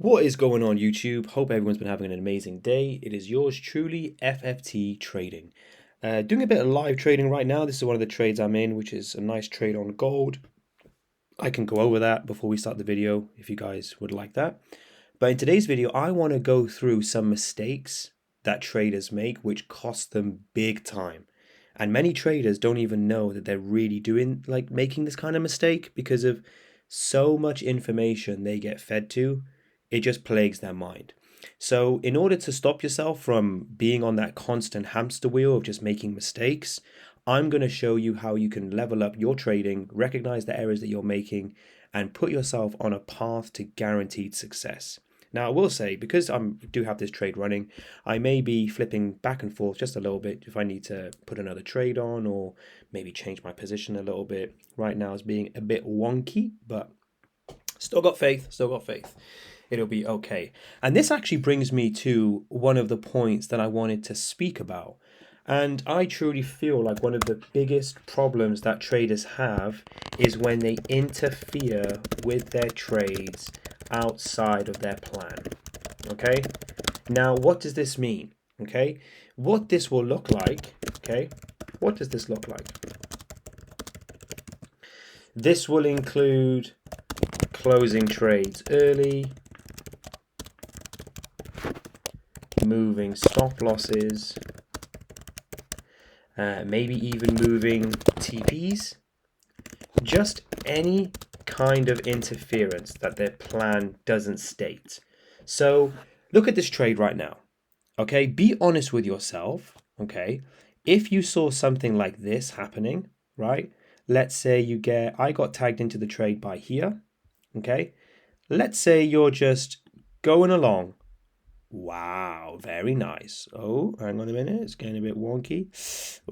What is going on, YouTube? Hope everyone's been having an amazing day. It is yours truly, FFT Trading. Doing a bit of live trading right now. This is one of the trades I'm in, which is a nice trade on gold. I can go over that before we start the video if you guys would like that. But in today's video, I want to go through some mistakes that traders make, which cost them big time. And many traders don't even know that they're really making this kind of mistake because of so much information they get fed to. It just plagues their mind. So, in order to stop yourself from being on that constant hamster wheel of just making mistakes, I'm going to show you how you can level up your trading, recognize the errors that you're making, and put yourself on a path to guaranteed success. Now, I will say, because I do have this trade running, I may be flipping back and forth just a little bit if I need to put another trade on or maybe change my position a little bit. Right now it's being a bit wonky, but still got faith, It'll be okay. And this actually brings me to one of the points that I wanted to speak about. And I truly feel like one of the biggest problems that traders have is when they interfere with their trades outside of their plan. Okay? Now, what does this mean? Okay? What this will look like, okay? What does this look like? This will include closing trades early, moving stop losses, maybe even moving TPs, just any kind of interference that their plan doesn't state. So look at this trade right now, okay? Be honest with yourself, okay? If you saw something like this happening, right? Let's say I got tagged into the trade by here, okay? Let's say you're just going along. Wow, very nice. Oh, hang on a minute, it's getting a bit wonky.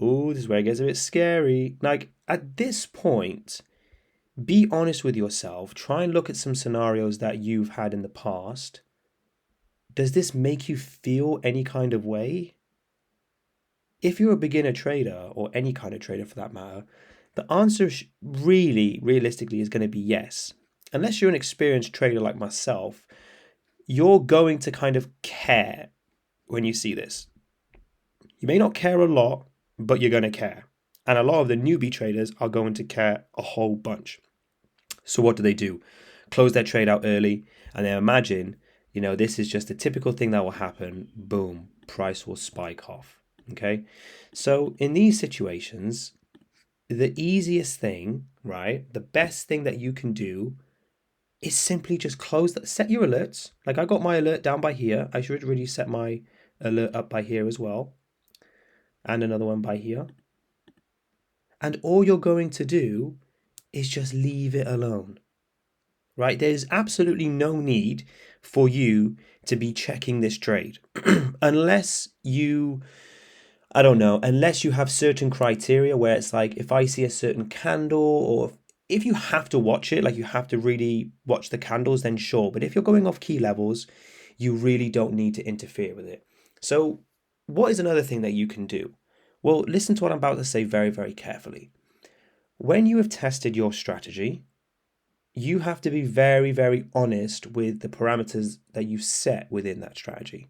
Oh, this is where it gets a bit scary. Like, at this point, be honest with yourself. Try and look at some scenarios that you've had in the past. Does this make you feel any kind of way? If you're a beginner trader, or any kind of trader for that matter, the answer really, realistically, is going to be yes. Unless you're an experienced trader like myself, you're going to kind of care when you see this. You may not care a lot, but you're going to care. And a lot of the newbie traders are going to care a whole bunch. So what do? Close their trade out early, and they imagine, this is just a typical thing that will happen. Boom, price will spike off. Okay? So in these situations, the easiest thing, right, the best thing that you can do is simply just set your alerts. Like I got my alert down by here. I should really set my alert up by here as well. And another one by here. And all you're going to do is just leave it alone. Right? There's absolutely no need for you to be checking this trade. unless you have certain criteria where it's like, if I see a certain candle, or if you have to watch it, like you have to really watch the candles, then sure. But if you're going off key levels, you really don't need to interfere with it. So what is another thing that you can do? Well, listen to what I'm about to say very, very carefully. When you have tested your strategy, you have to be very, very honest with the parameters that you set within that strategy.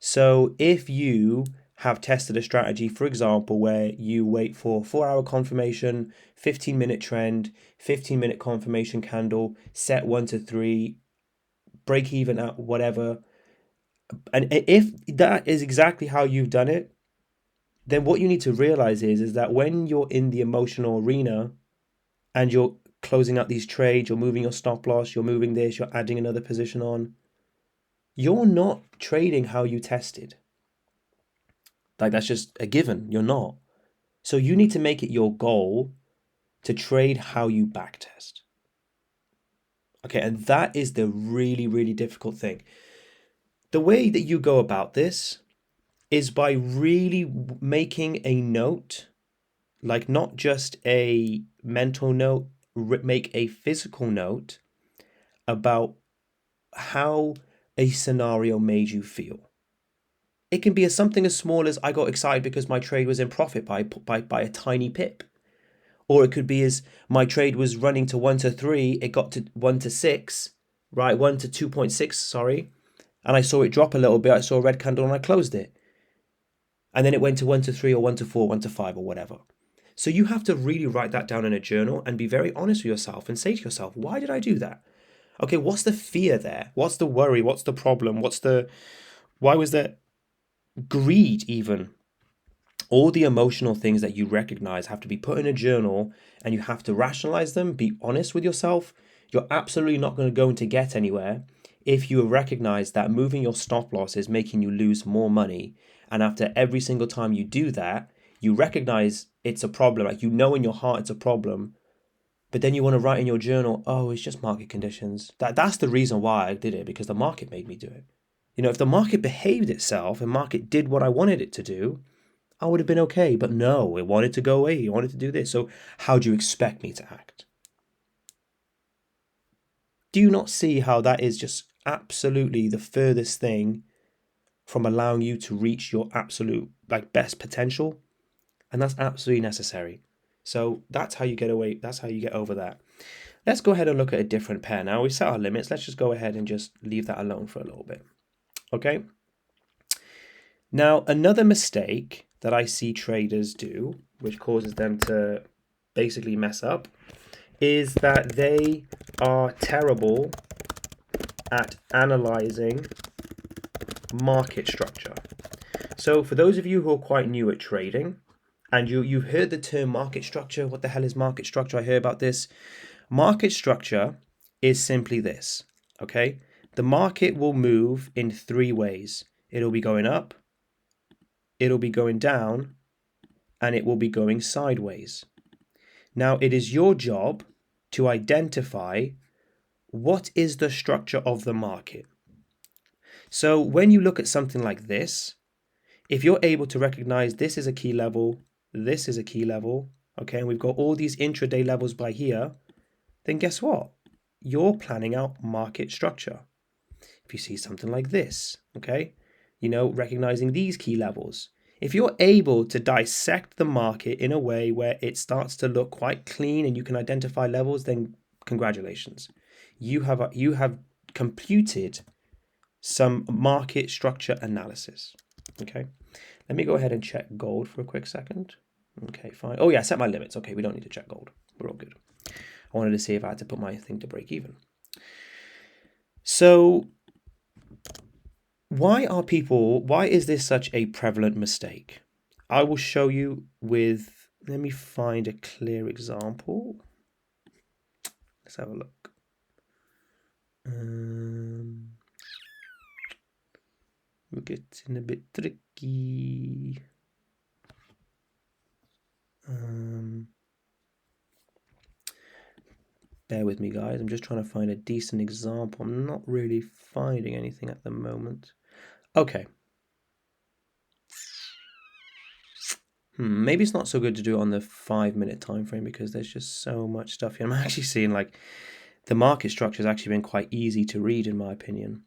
So if you have tested a strategy, for example, where you wait for 4-hour confirmation, 15-minute trend, 15-minute confirmation candle, set 1 to 3, break even at whatever, and if that is exactly how you've done it, then what you need to realize is that when you're in the emotional arena and you're closing out these trades, you're moving your stop loss, you're moving this, you're adding another position on, you're not trading how you tested. Like, that's just a given. You're not. So you need to make it your goal to trade how you backtest. Okay, and that is the really, really difficult thing. The way that you go about this is by really making a note, like not just a mental note, make a physical note about how a scenario made you feel. It can be something as small as, I got excited because my trade was in profit by a tiny pip. Or it could be as, my trade was running to 1 to 3, it got to 1 to 6, right? 1 to 2.6, sorry. And I saw it drop a little bit. I saw a red candle and I closed it. And then it went to 1 to 3 or 1 to 4, 1 to 5 or whatever. So you have to really write that down in a journal and be very honest with yourself and say to yourself, why did I do that? Okay, what's the fear there? What's the worry? What's the problem? Why was there greed even? All the emotional things that you recognize have to be put in a journal and you have to rationalize them, be honest with yourself. You're absolutely not going to get anywhere if you recognize that moving your stop loss is making you lose more money. And after every single time you do that, you recognize it's a problem. Like, you know in your heart it's a problem, but then you want to write in your journal, oh, it's just market conditions. That's the reason why I did it, because the market made me do it. If the market behaved itself and market did what I wanted it to do, I would have been okay. But no, it wanted to go away. It wanted to do this. So how do you expect me to act? Do you not see how that is just absolutely the furthest thing from allowing you to reach your absolute best potential? And that's absolutely necessary. So that's how you get away. That's how you get over that. Let's go ahead and look at a different pair now. We set our limits. Let's just go ahead and just leave that alone for a little bit. Okay. Now, another mistake that I see traders do, which causes them to basically mess up, is that they are terrible at analyzing market structure. So for those of you who are quite new at trading, and you've heard the term market structure, what the hell is market structure? I hear about this. Market structure is simply this, okay? The market will move in three ways. It'll be going up, it'll be going down, and it will be going sideways. Now, it is your job to identify what is the structure of the market. So when you look at something like this, if you're able to recognize this is a key level, this is a key level, okay, and we've got all these intraday levels by here, then guess what? You're planning out market structure. If you see something like this, okay, recognizing these key levels, if you're able to dissect the market in a way where it starts to look quite clean and you can identify levels, then congratulations. You have computed some market structure analysis, okay? Let me go ahead and check gold for a quick second. Okay, fine. Oh yeah, I set my limits. Okay, we don't need to check gold. We're all good. I wanted to see if I had to put my thing to break even. So why is this such a prevalent mistake? I will show you with, let me find a clear example. Let's have a look. We're getting a bit tricky. Bear with me, guys. I'm just trying to find a decent example. I'm not really finding anything at the moment. Okay. Maybe it's not so good to do it on the 5-minute time frame because there's just so much stuff here. I'm actually seeing the market structure has actually been quite easy to read in my opinion.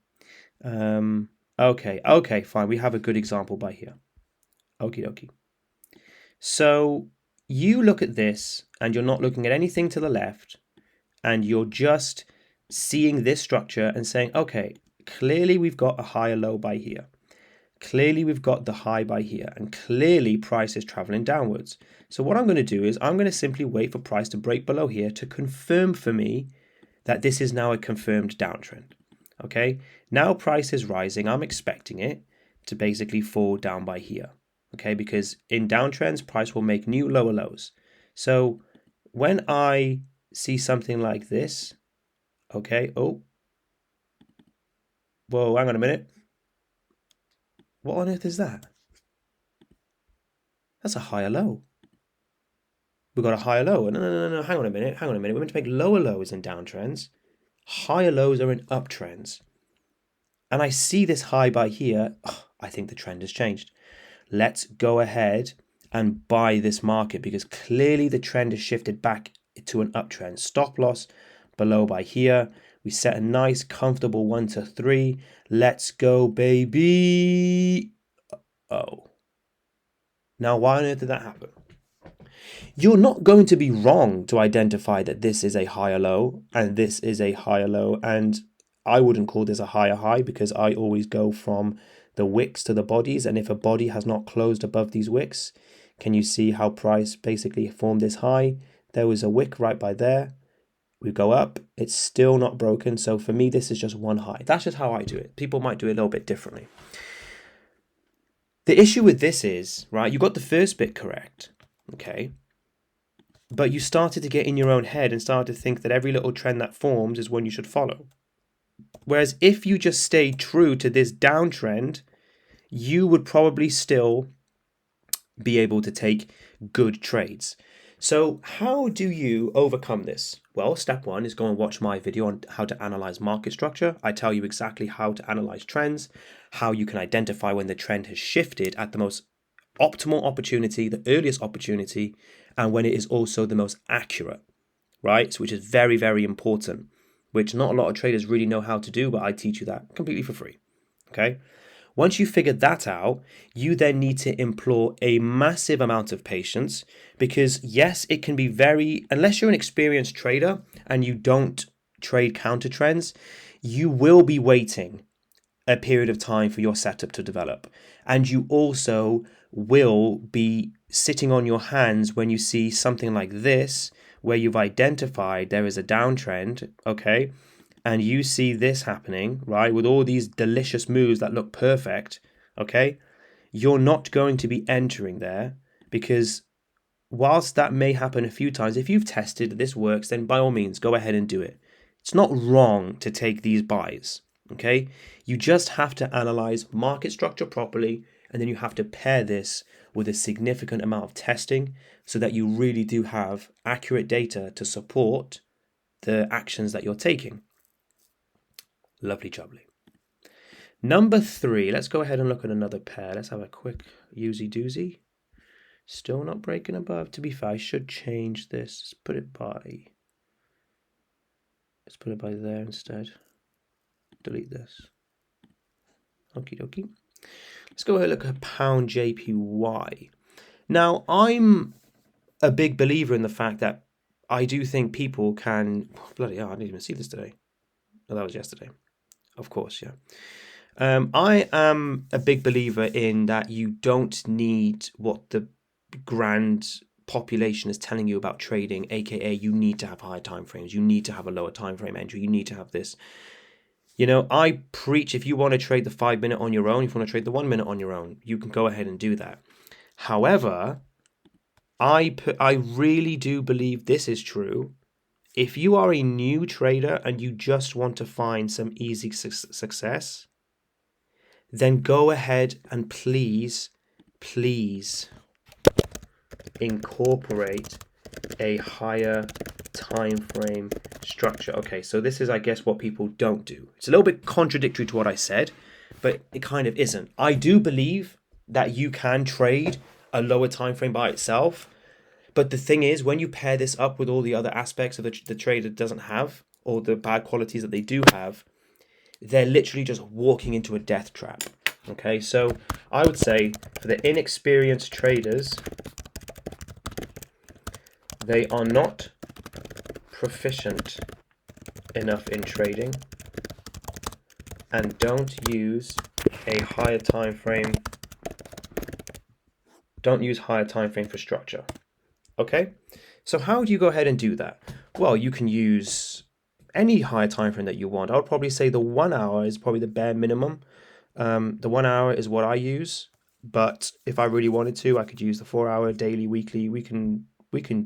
Okay, fine. We have a good example by here. Okie dokie. So you look at this and you're not looking at anything to the left and you're just seeing this structure and saying, okay, clearly we've got a higher low by here. Clearly we've got the high by here and clearly price is traveling downwards. So what I'm going to do is I'm going to simply wait for price to break below here to confirm for me that this is now a confirmed downtrend. Okay, now price is rising. I'm expecting it to basically fall down by here. Okay, because in downtrends, price will make new lower lows. So when I see something like this, okay, oh, whoa, hang on a minute. What on earth is that? That's a higher low. We got a higher low. No, hang on a minute. We're meant to make lower lows in downtrends. Higher lows are in uptrends. And I see this high by here. Oh, I think the trend has changed. Let's go ahead and buy this market because clearly the trend has shifted back to an uptrend. Stop loss below by here. We set a nice comfortable 1 to 3. Let's go, baby. Oh. Now, why on earth did that happen? You're not going to be wrong to identify that this is a higher low and this is a higher low. And I wouldn't call this a higher high because I always go from the wicks to the bodies. And if a body has not closed above these wicks, can you see how price basically formed this high? There was a wick right by there. We go up, it's still not broken. So for me, this is just one high. That's just how I do it. People might do it a little bit differently. The issue with this is, right, you got the first bit correct, okay? But you started to get in your own head and started to think that every little trend that forms is one you should follow. Whereas if you just stayed true to this downtrend, you would probably still be able to take good trades. So how do you overcome this? Well, step one is go and watch my video on how to analyze market structure. I tell you exactly how to analyze trends, how you can identify when the trend has shifted at the most optimal opportunity, the earliest opportunity, and when it is also the most accurate, right? So which is very, very important, which not a lot of traders really know how to do, but I teach you that completely for free, okay? Once you figured that out, you then need to employ a massive amount of patience because yes, it can be unless you're an experienced trader and you don't trade counter trends, you will be waiting a period of time for your setup to develop. And you also will be sitting on your hands when you see something like this, where you've identified there is a downtrend, okay? And you see this happening, right, with all these delicious moves that look perfect, okay, you're not going to be entering there because whilst that may happen a few times, if you've tested that this works, then by all means, go ahead and do it. It's not wrong to take these buys, okay? You just have to analyze market structure properly, and then you have to pair this with a significant amount of testing so that you really do have accurate data to support the actions that you're taking. Lovely jubbly. Number 3, let's go ahead and look at another pair. Let's have a quick usy doozy. Still not breaking above. To be fair, I should change this. Let's put it by there instead. Delete this. Okie dokie. Let's go ahead and look at pound JPY. Now, I'm a big believer in the fact that I do think people can... bloody hell, I didn't even see this today. Oh, that was yesterday. Of course, yeah. I am a big believer in that you don't need what the grand population is telling you about trading, aka you need to have higher time frames, you need to have a lower time frame entry, you need to have this. You know, I preach if you want to trade the 5 minute on your own, if you want to trade the 1 minute on your own, you can go ahead and do that. However, I really do believe this is true. If you are a new trader and you just want to find some easy success, then go ahead and please incorporate a higher time frame structure. Okay, so this is, I guess, what people don't do. It's a little bit contradictory to what I said, but it kind of isn't. I do believe that you can trade a lower time frame by itself. But the thing is, when you pair this up with all the other aspects of the trader doesn't have, or the bad qualities that they do have, they're literally just walking into a death trap. Okay, so I would say for the inexperienced traders, they are not proficient enough in trading and don't use a higher time frame. Don't use higher time frame for structure. Okay, so how do you go ahead and do that? Well, you can use any higher time frame that you want. I would probably say the 1 hour is probably the bare minimum. The 1 hour is what I use, but if I really wanted to, I could use the 4 hour, daily, weekly. We can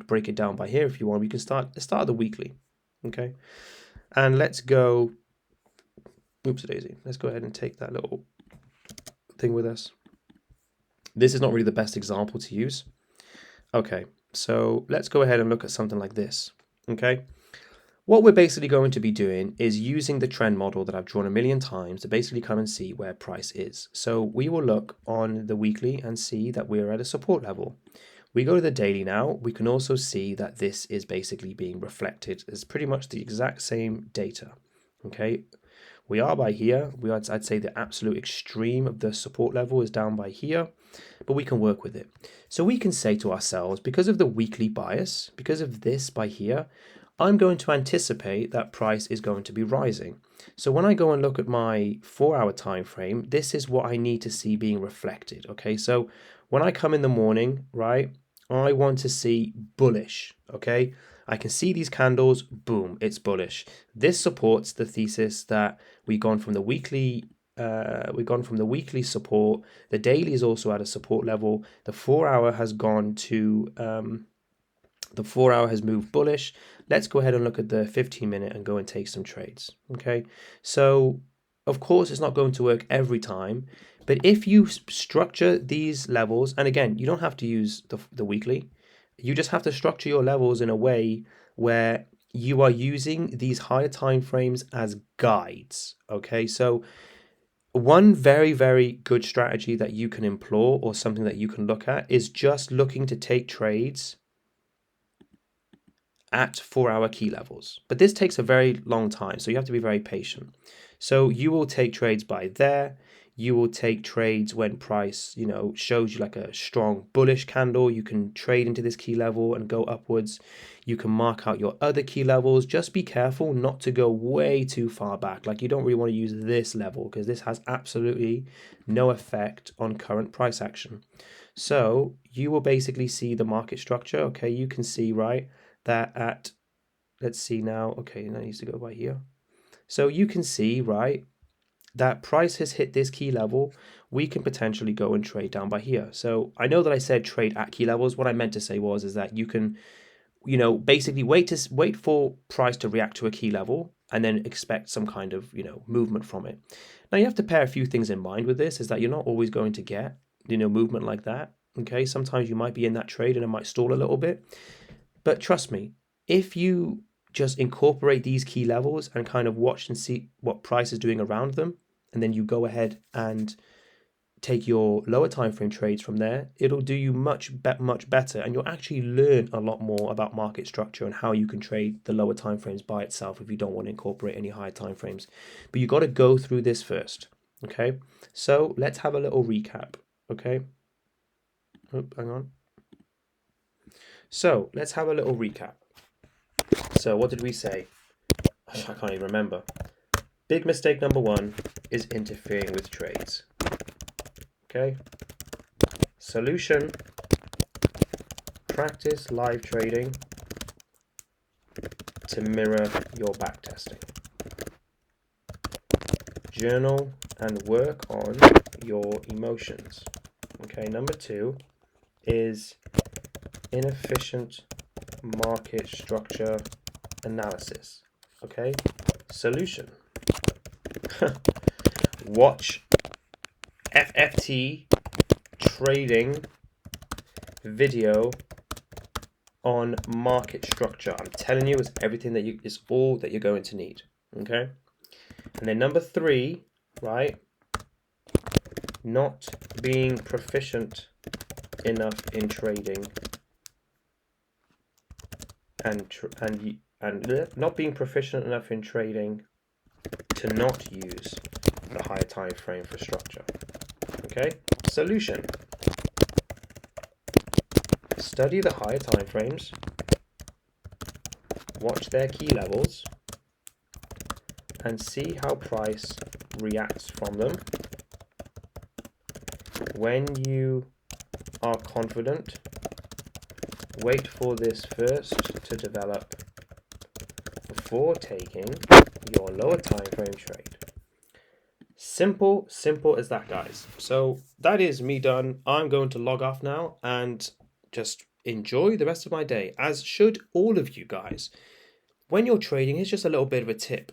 break it down by here if you want. We can start the weekly, okay? And let's go. Oops, daisy. Let's go ahead and take that little thing with us. This is not really the best example to use. Okay. So let's go ahead and look at something like this, okay? What we're basically going to be doing is using the trend model that I've drawn a million times to basically come and see where price is. So we will look on the weekly and see that we're at a support level. We go to the daily now, we can also see that this is basically being reflected as pretty much the exact same data, okay? We are by here. I'd say the absolute extreme of the support level is down by here, but we can work with it. So we can say to ourselves, because of the weekly bias, because of this by here, I'm going to anticipate that price is going to be rising. So when I go and look at my 4-hour time frame, this is what I need to see being reflected. Okay, so when I come in the morning, right, I want to see bullish. Okay, I can see these candles, boom, it's bullish. This supports the thesis that we've gone from the weekly support. The daily is also at a support level. The 4-hour has gone to the 4-hour has moved bullish. Let's go ahead and look at the 15-minute and go and take some trades. Okay, so of course it's not going to work every time, but if you structure these levels, and again, you don't have to use the weekly, you just have to structure your levels in a way where you are using these higher time frames as guides. Okay, so one very, very good strategy that you can employ, or something that you can look at, is just looking to take trades at 4-hour key levels. But this takes a very long time, so you have to be very patient. So you will take trades by there. You will take trades when price, shows you like a strong bullish candle. You can trade into this key level and go upwards. You can mark out your other key levels. Just be careful not to go way too far back. Like, you don't really want to use this level because this has absolutely no effect on current price action. So you will basically see the market structure. Okay, you can see, right, that at, let's see now, okay, now it needs to go by here. So you can see, right, that price has hit this key level. We can potentially go and trade down by here. So I know that I said trade at key levels. What I meant to say is that you can, basically wait for price to react to a key level and then expect some kind of, movement from it. Now you have to bear a few things in mind with this, is that you're not always going to get, movement like that. Okay, sometimes you might be in that trade and it might stall a little bit. But trust me, if you just incorporate these key levels and kind of watch and see what price is doing around them, and then you go ahead and take your lower time frame trades from there, it'll do you much better, and you'll actually learn a lot more about market structure and how you can trade the lower time frames by itself if you don't want to incorporate any higher time frames. But you got to go through this first. Okay, so let's have a little recap. Okay, hang on. So let's have a little recap. So what did we say? I can't even remember. Big mistake number 1 is interfering with trades. Okay. Solution: practice live trading to mirror your backtesting. Journal and work on your emotions. Okay, number 2 is inefficient market structure analysis. Okay, solution: watch FFT trading video on market structure. I'm telling you, it's everything that is all that you're going to need. Okay, and then number 3, right? Not being proficient enough in trading and not being proficient enough in trading to not use the higher time frame for structure. Okay, solution: study the higher time frames, watch their key levels, and see how price reacts from them. When you are confident, wait for this first to develop before taking your lower time frame trade. Simple as that, guys. So that is me done. I'm going to log off now and just enjoy the rest of my day, as should all of you guys. When you're trading, here's just a little bit of a tip.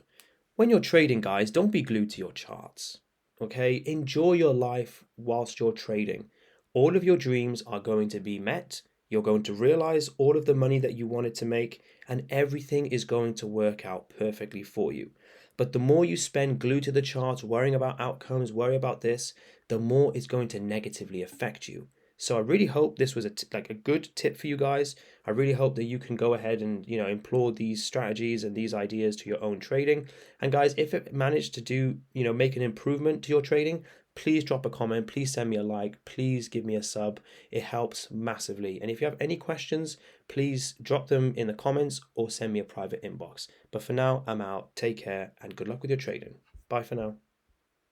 When you're trading, guys, don't be glued to your charts. Okay, enjoy your life whilst you're trading. All of your dreams are going to be met. You're going to realize all of the money that you wanted to make, and everything is going to work out perfectly for you. But the more you spend glued to the charts, worrying about outcomes, worry about this, the more it's going to negatively affect you. So I really hope this was a good tip for you guys. I really hope that you can go ahead and employ these strategies and these ideas to your own trading. And guys, if it managed to do make an improvement to your trading, please drop a comment, please send me a like, please give me a sub. It helps massively. And if you have any questions, please drop them in the comments or send me a private inbox. But for now, I'm out. Take care and good luck with your trading. Bye for now.